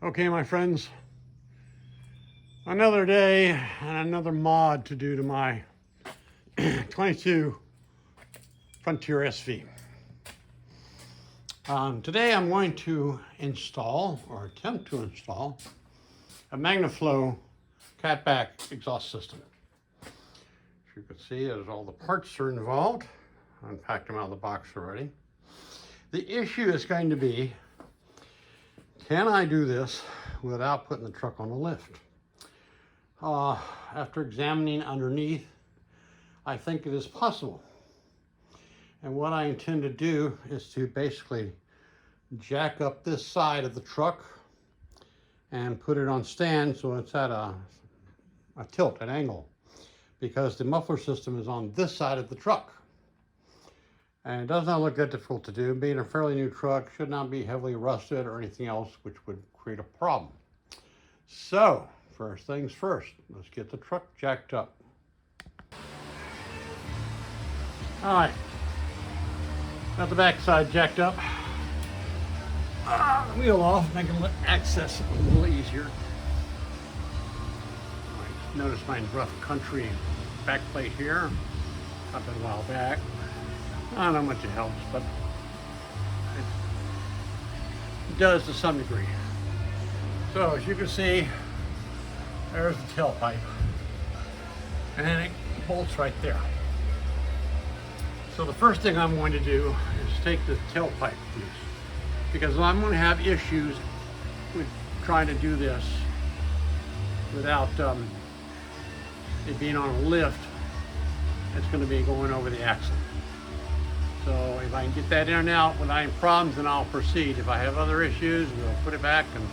Okay, my friends, another day and another mod to do to my 22 Frontier SV. Today I'm going to install, or attempt to install, a MagnaFlow catback exhaust system. As you can see, as all the parts are involved, I unpacked them out of the box already. The issue is going to be, can I do this without putting the truck on a lift? After examining underneath, I think it is possible. And what I intend to do is to basically jack up this side of the truck and put it on stand so it's at a tilt, an angle, because the muffler system is on this side of the truck. And it does not look that difficult to do. Being a fairly new truck, should not be heavily rusted or anything else which would create a problem. So, first things first, let's get the truck jacked up. All right, got the back side jacked up. Wheel off, making access a little easier. Right, notice my rough country back plate here. Up a while back. I don't know how much it helps, but it does to some degree. So as you can see, there's the tailpipe, and it bolts right there. So the first thing I'm going to do is take the tailpipe loose, because I'm going to have issues with trying to do this without it being on a lift. It's going to be going over the axle. So if I can get that in and out without any problems, then I'll proceed. If I have other issues, we'll put it back and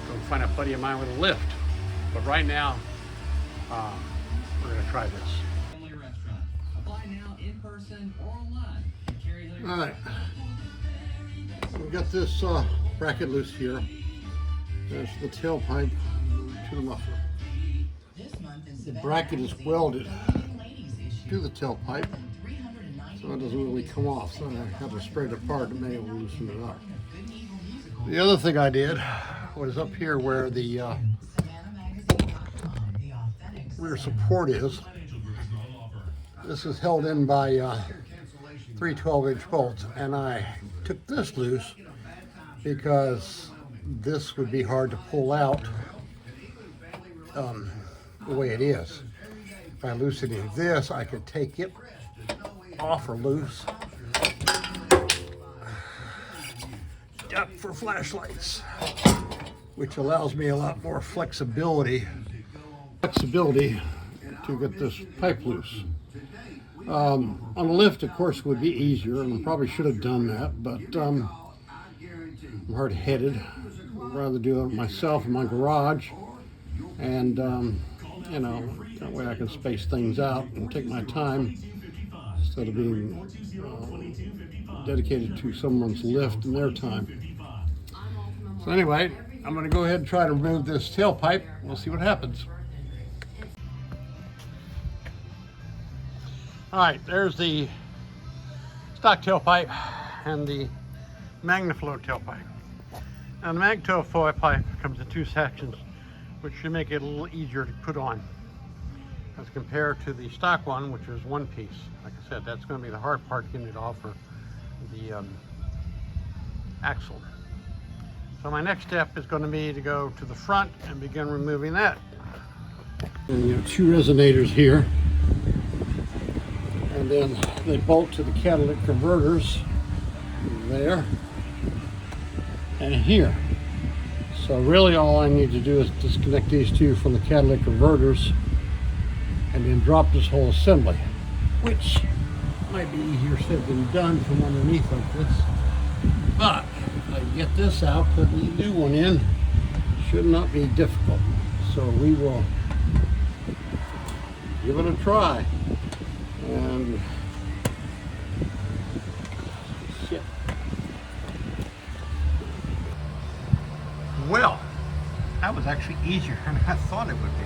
go find a buddy of mine with a lift. But right now, we're going to try this. All right, so we got this bracket loose here. There's the tailpipe to the muffler. The bracket is welded to the tailpipe, so it doesn't really come off. So I have to spray it apart to be able to loosen it up. The other thing I did was up here where the rear support is. This is held in by 3 12-inch bolts, and I took this loose because this would be hard to pull out the way it is. If I loosen this, I could take it off or loose. Up for flashlights, which allows me a lot more flexibility to get this pipe loose. On a lift, of course, would be easier, and I probably should have done that, but I'm hard-headed. I'd rather do it myself in my garage, and you know, that way I can space things out and take my time instead of being dedicated to someone's lift and their time. So anyway, I'm going to go ahead and try to remove this tailpipe. We'll see what happens. All right, there's the stock tailpipe and the MagnaFlow tailpipe. Now the MagnaFlow pipe comes in 2 sections, which should make it a little easier to put on as compared to the stock one, which is one piece. Like I said, that's going to be the hard part, getting it off for the axle. So my next step is going to be to go to the front and begin removing that. And you have 2 resonators here, and then they bolt to the catalytic converters there and here. So really all I need to do is disconnect these 2 from the catalytic converters and then drop this whole assembly, which might be easier said than done from underneath like this. But if I get this out, put a new one in, should not be difficult. So we will give it a try. And shit. Well, that was actually easier than I thought it would be.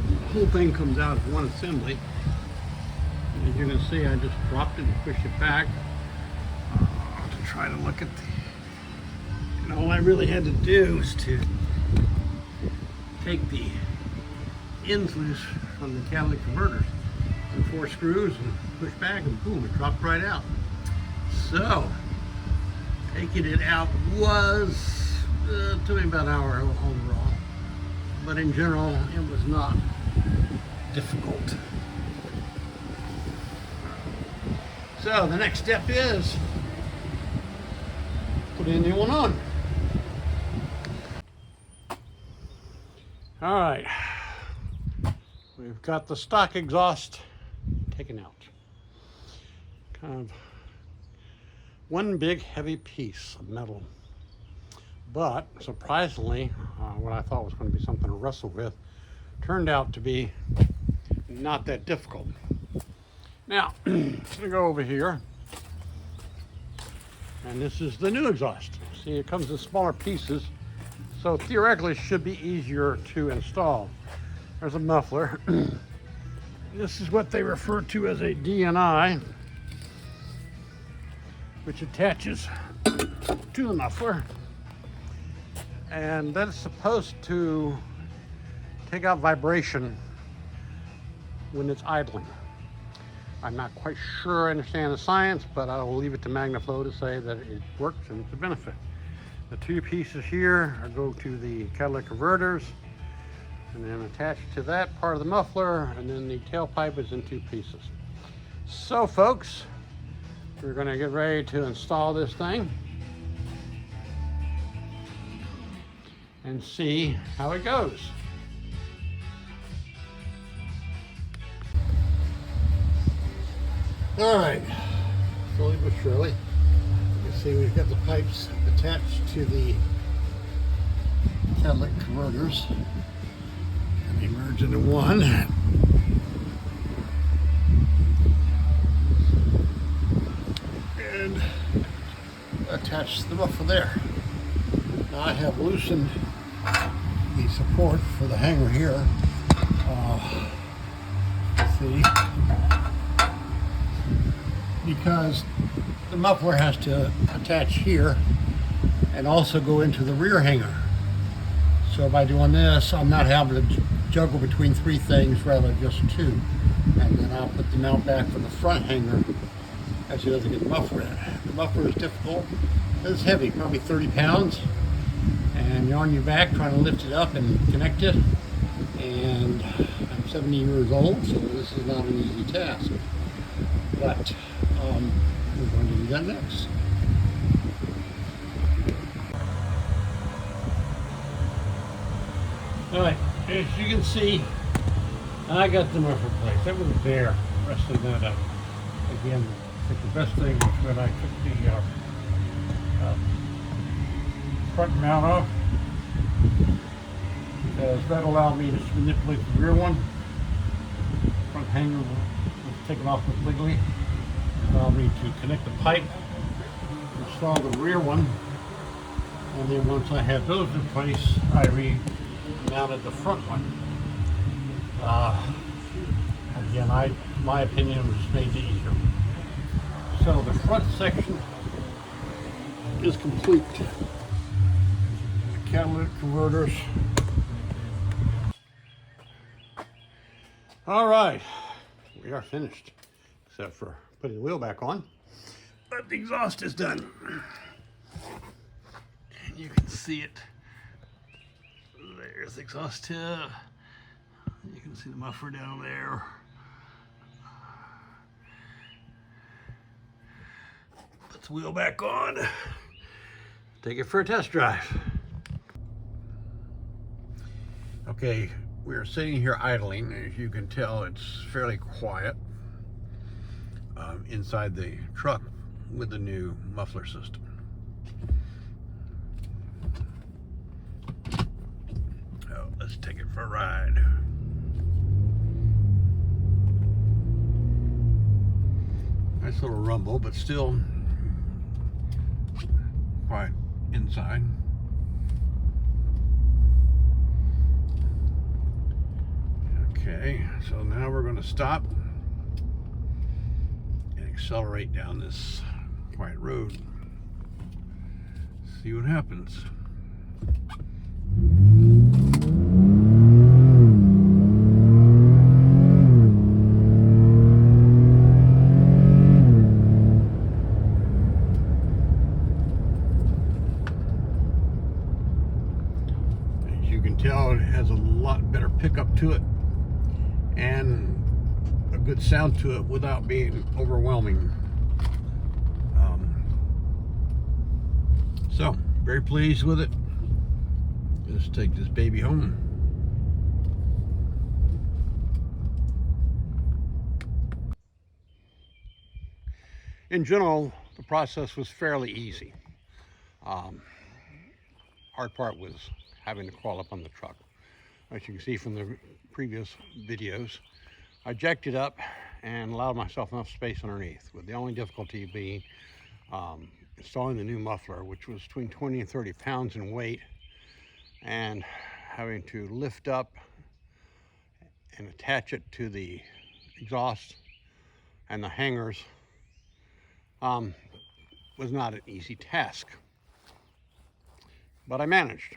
The whole thing comes out of one assembly. As you can see, I just dropped it and pushed it back to try to look at the And all I really had to do was to take the ends loose from the catalytic converters and 4 screws and push back, and boom, it dropped right out. So taking it out was took me about an hour overall, but in general it was not difficult. So the next step is put a new one on. All right, we've got the stock exhaust taken out. Kind of one big heavy piece of metal. But surprisingly, what I thought was going to be something to wrestle with turned out to be not that difficult. Now, I'm going to go over here, and this is the new exhaust. See, it comes in smaller pieces, so theoretically it should be easier to install. There's a muffler. This is what they refer to as a DNI, which attaches to the muffler, and that's supposed to take out vibration when it's idling. I'm not quite sure I understand the science, but I will leave it to MagnaFlow to say that it works and it's a benefit. The 2 pieces here go to the catalytic converters, and then attached to that part of the muffler, and then the tailpipe is in 2 pieces. So folks, we're going to get ready to install this thing and see how it goes. All right, slowly but surely, you can see we've got the pipes attached to the catalytic converters, and they merge into one. And attach the muffler there. Now I have loosened the support for the hanger here. See, because the muffler has to attach here and also go into the rear hanger. So by doing this, I'm not having to juggle between 3 things rather than just 2. And then I'll put the mount back for the front hanger as it doesn't get the muffler in. The muffler is difficult. It's heavy, probably 30 pounds. And you're on your back trying to lift it up and connect it. And I'm 70 years old, so this is not an easy task. But we're going to do that next. All right, as you can see, I got the muffler placed. That was there, wrestling that up. Again, I think the best thing was when I took the front mount off, because that allowed me to manipulate the rear one. Front hanger was taken off completely. Allowed me to connect the pipe, install the rear one, and then once I had those in place, I remounted the front one. Again, my opinion was just made it easier. So the front section is complete. The catalytic converters. All right, we are finished, except for putting the wheel back on. But the exhaust is done. And you can see it. There's the exhaust tip. You can see the muffler down there. Put the wheel back on. Take it for a test drive. Okay, we're sitting here idling. As you can tell, it's fairly quiet inside the truck with the new muffler system. Oh, let's take it for a ride. Nice little rumble, but still quiet inside. Okay, so now we're going to stop and accelerate down this quiet road. See see what happens. As you can tell, it has a lot better pickup to it and a good sound to it without being overwhelming. So, very pleased with it. Let's take this baby home. In general, the process was fairly easy. Hard part was having to crawl up on the truck. As you can see from the previous videos, I jacked it up and allowed myself enough space underneath, with the only difficulty being installing the new muffler, which was between 20 and 30 pounds in weight, and having to lift up and attach it to the exhaust and the hangers was not an easy task, but I managed.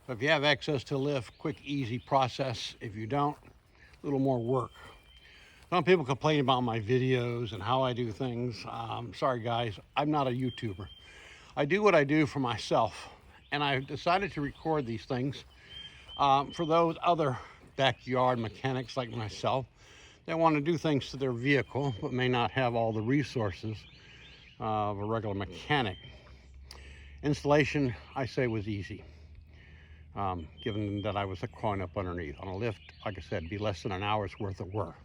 So if you have access to lift, quick, easy process. If you don't, a little more work. Some people complain about my videos and how I do things. Sorry guys, I'm not a YouTuber. I do what I do for myself, and I've decided to record these things for those other backyard mechanics like myself that want to do things to their vehicle but may not have all the resources of a regular mechanic. Installation, I say, was easy, given that I was crawling up underneath. On a lift, like I said, be less than an hour's worth of work.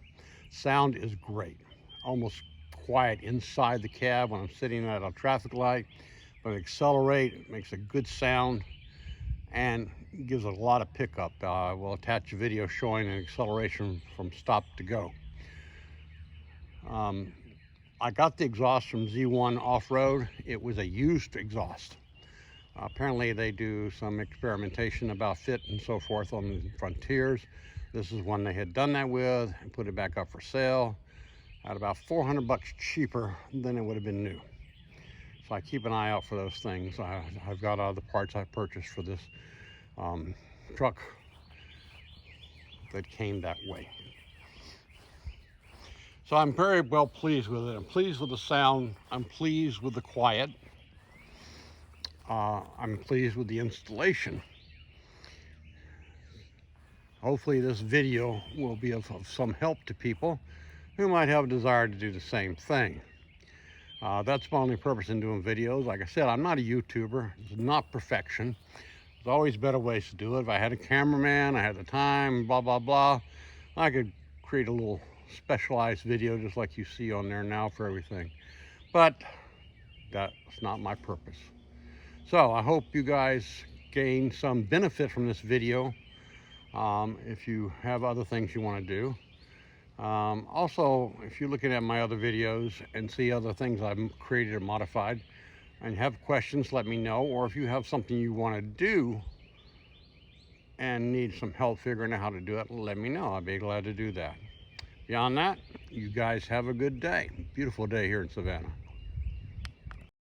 Sound is great, almost quiet inside the cab when I'm sitting at a traffic light. But accelerate, it makes a good sound and gives a lot of pickup. We'll attach a video showing an acceleration from stop to go. I got the exhaust from Z1 Off-Road. It was a used exhaust. Apparently they do some experimentation about fit and so forth on the Frontiers. This is one they had done that with and put it back up for sale at about 400 bucks cheaper than it would have been new. So I keep an eye out for those things. I've got other parts I purchased for this truck that came that way. So I'm very well pleased with it. I'm pleased with the sound. I'm pleased with the quiet. I'm pleased with the installation. Hopefully this video will be of some help to people who might have a desire to do the same thing. That's my only purpose in doing videos. Like I said, I'm not a YouTuber. It's not perfection. There's always better ways to do it. If I had a cameraman, I had the time, blah, blah, blah, I could create a little specialized video just like you see on there now for everything. But that's not my purpose. So I hope you guys gain some benefit from this video. If you have other things you want to do. Also, if you're looking at my other videos and see other things I've created or modified and have questions, let me know. Or if you have something you want to do and need some help figuring out how to do it, let me know. I'd be glad to do that. Beyond that, you guys have a good day. Beautiful day here in Savannah.